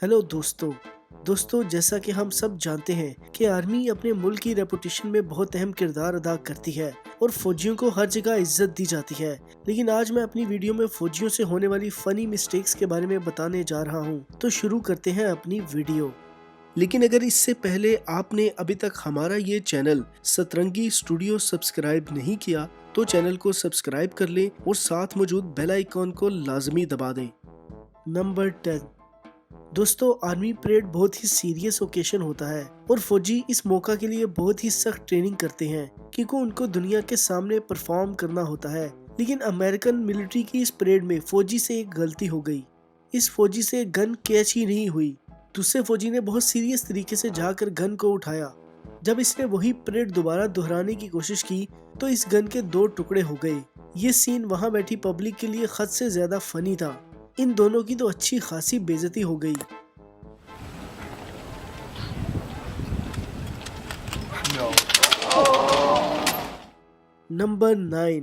Hello दोस्तों जैसा कि हम सब जानते हैं कि आर्मी अपने मुल्क की रेपुटेशन में बहुत अहम किरदार अदा करती है और फौजियों को हर जगह इज्जत दी जाती है। लेकिन आज मैं अपनी वीडियो में फौजियों से होने वाली फनी मिस्टेक्स के बारे में बताने जा रहा हूँ। तो शुरू करते हैं अपनी वीडियो। लेकिन अगर इससे पहले आपने अभी तक हमारा ये चैनल सतरंगी स्टूडियो सब्सक्राइब नहीं किया तो चैनल को सब्सक्राइब कर लें और साथ मौजूद बेल आइकॉन को लाजमी दबा दें। नंबर 10। दोस्तों, आर्मी परेड बहुत ही सीरियस ओकेशन होता है और फौजी इस मौका के लिए बहुत ही सख्त ट्रेनिंग करते हैं क्योंकि उनको दुनिया के सामने परफॉर्म करना होता है। लेकिन अमेरिकन मिलिट्री की इस परेड में फौजी से एक गलती हो गई। इस फौजी से गन कैच ही नहीं हुई। दूसरे फौजी ने बहुत सीरियस तरीके से जाकर गन को उठाया। जब इसने वही परेड दोबारा दोहराने की कोशिश की तो इस गन के 2 टुकड़े हो गए। ये सीन वहाँ बैठी पब्लिक के लिए हद से ज्यादा फनी था। इन दोनों की तो अच्छी खासी बेइज्जती हो गई। नंबर 9।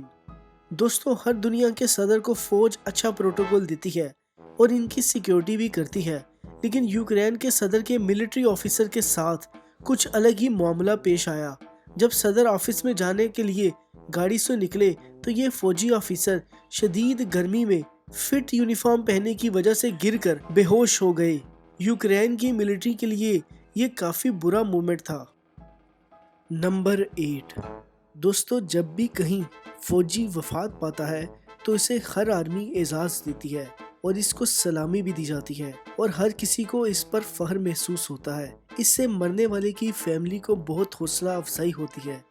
दोस्तों, हर दुनिया के सदर को फौज अच्छा प्रोटोकॉल देती है और इनकी सिक्योरिटी भी करती है। लेकिन यूक्रेन के सदर के मिलिट्री ऑफिसर के साथ कुछ अलग ही मामला पेश आया। जब सदर ऑफिस में जाने के लिए गाड़ी से निकले तो ये फौजी ऑफिसर शदीद गर्मी में फिट यूनिफॉर्म पहनने की वजह से गिरकर बेहोश हो गए। यूक्रेन की मिलिट्री के लिए ये काफी बुरा मोमेंट था। नंबर 8। दोस्तों, जब भी कहीं फौजी वफात पाता है तो इसे हर आर्मी एजाज देती है और इसको सलामी भी दी जाती है और हर किसी को इस पर फख्र महसूस होता है। इससे मरने वाले की फैमिली को बहुत हौसला अफजाई होती है।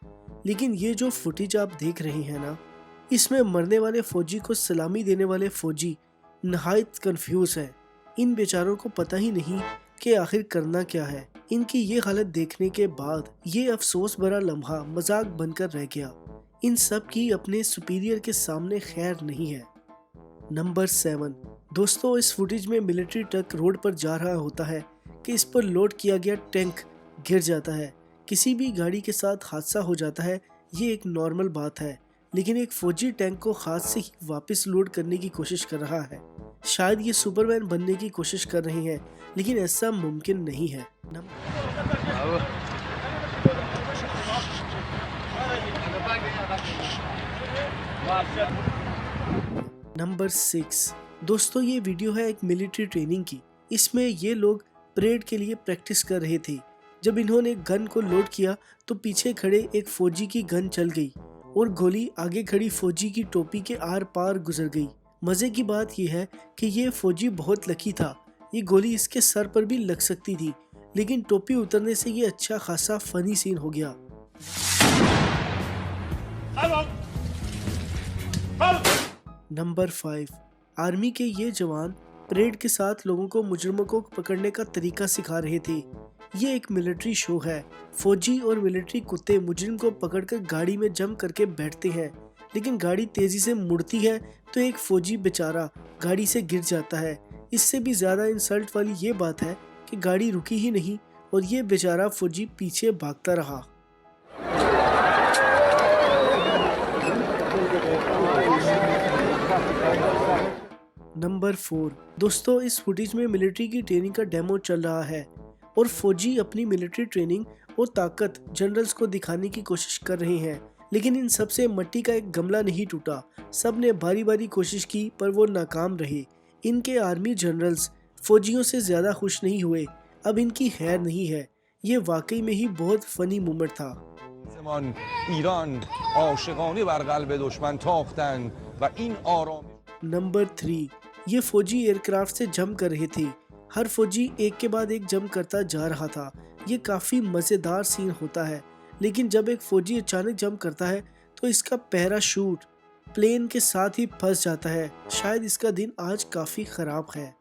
लेकिन ये जो फुटेज आप देख रहे हैं ना, इसमें मरने वाले फौजी को सलामी देने वाले फौजी नहायत कंफ्यूज हैं। इन बेचारों को पता ही नहीं कि आखिर करना क्या है। इनकी ये हालत देखने के बाद ये अफसोस भरा लम्हा मजाक बनकर रह गया। इन सब की अपने सुपीरियर के सामने खैर नहीं है। नंबर 7। दोस्तों, इस फुटेज में मिलिट्री ट्रक रोड पर जा रहा होता है कि इस पर लोड किया गया टैंक गिर जाता है। किसी भी गाड़ी के साथ हादसा हो जाता है, ये एक नॉर्मल बात है। लेकिन एक फौजी टैंक को हाथ से ही वापस लोड करने की कोशिश कर रहा है। शायद ये सुपरमैन बनने की कोशिश कर रहे हैं, लेकिन ऐसा मुमकिन नहीं है। नंबर 6। दोस्तों, ये वीडियो है एक मिलिट्री ट्रेनिंग की। इसमें ये लोग परेड के लिए प्रैक्टिस कर रहे थे। जब इन्होंने गन को लोड किया तो पीछे खड़े एक फौजी की गन चल गई और गोली आगे खड़ी फौजी की टोपी के आर पार गुजर गई। मजे की बात यह है कि ये फौजी बहुत लकी था। ये गोली इसके सर पर भी लग सकती थी, लेकिन टोपी उतरने से ये अच्छा खासा फनी सीन हो गया। नंबर 5। आर्मी के ये जवान परेड के साथ लोगों को मुजरिमों को पकड़ने का तरीका सिखा रहे थे। ये एक मिलिट्री शो है। फौजी और मिलिट्री कुत्ते मुजरिम को पकड़कर गाड़ी में जम करके बैठते हैं, लेकिन गाड़ी तेजी से मुड़ती है तो एक फौजी बेचारा गाड़ी से गिर जाता है। इससे भी ज्यादा इंसल्ट वाली ये बात है कि गाड़ी रुकी ही नहीं और ये बेचारा फौजी पीछे भागता रहा। नंबर 4। दोस्तों, इस फुटेज में मिलिट्री की ट्रेनिंग का डेमो चल रहा है और फौजी अपनी मिलिट्री ट्रेनिंग और ताकत जनरल्स को दिखाने की कोशिश कर रहे हैं। लेकिन इन सब से मिट्टी का एक गमला नहीं टूटा। सब ने बारी बारी कोशिश की पर वो नाकाम रहे। इनके आर्मी जनरल्स फौजियों से ज्यादा खुश नहीं हुए। अब इनकी खैर नहीं है। ये वाकई में ही बहुत फनी मोमेंट था। नंबर 3। ये फौजी एयरक्राफ्ट से जंप कर रहे थे। हर फौजी एक के बाद एक जंप करता जा रहा था। ये काफी मजेदार सीन होता है। लेकिन जब एक फौजी अचानक जंप करता है तो इसका पैराशूट प्लेन के साथ ही फंस जाता है। शायद इसका दिन आज काफी खराब है।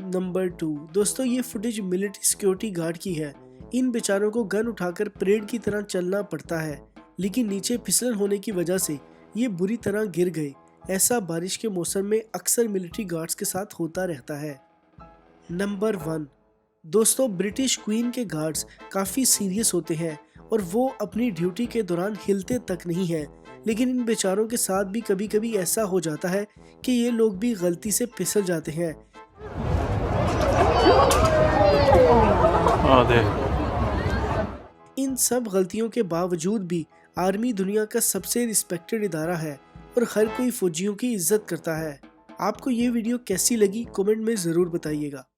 नंबर 2। दोस्तों, ये फुटेज मिलिट्री सिक्योरिटी गार्ड की है। इन बेचारों को गन उठाकर परेड की तरह चलना पड़ता है, लेकिन नीचे फिसलन होने की वजह से ये बुरी तरह गिर गए। ऐसा बारिश के मौसम में अक्सर मिलिट्री गार्ड्स के साथ होता रहता है। नंबर 1। दोस्तों, ब्रिटिश क्वीन के गार्ड्स काफ़ी सीरियस होते हैं और वो अपनी ड्यूटी के दौरान हिलते तक नहीं हैं। लेकिन इन बेचारों के साथ भी कभी कभी ऐसा हो जाता है कि ये लोग भी गलती से फिसल जाते हैं। इन सब गलतियों के बावजूद भी आर्मी दुनिया का सबसे रिस्पेक्टेड इदारा है और हर कोई फौजियों की इज्जत करता है। आपको ये वीडियो कैसी लगी कमेंट में ज़रूर बताइएगा।